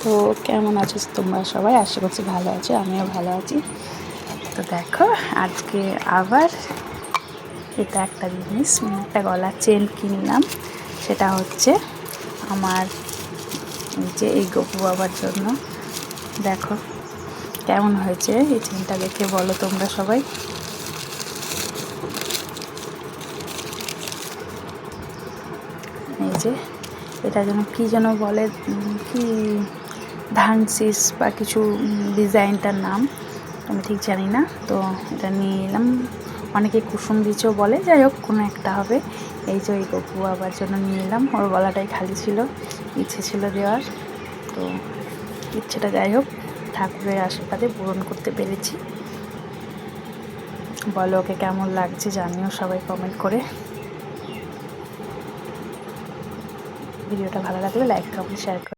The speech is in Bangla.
তো কেমন আছিস তোমরা সবাই? আশা করছি ভালো আছো, আমিও ভালো আছি। তো দেখো আজকে আবার এটা একটা জিনিস, একটা গলার চেন কিনলাম। সেটা হচ্ছে আমার এই গপু বাবার জন্য। দেখো কেমন হয়েছে এই চেনটা, দেখে বলো তোমরা সবাই। এই যে এটা যেন কী যেন বলে, কি ধানসিস বা কিছু ডিজাইনটার নাম আমি ঠিক জানি না। তো এটা নিয়ে এলাম, অনেকে কুসুম বীজও বলে, যাই হোক কোনো একটা হবে। এই যে ওই গপু বাবার জন্য নিয়ে এলাম, ওর গলাটাই খালি ছিল, ইচ্ছে ছিল দেওয়ার। তো ইচ্ছেটা যাই হোক ঠাকুরের আশীর্বাদে পূরণ করতে পেরেছি। বলো ওকে কেমন লাগছে, জানিও সবাই কমেন্ট করে। ভিডিওটা ভালো লাগলে লাইক কমেন্ট শেয়ার করো।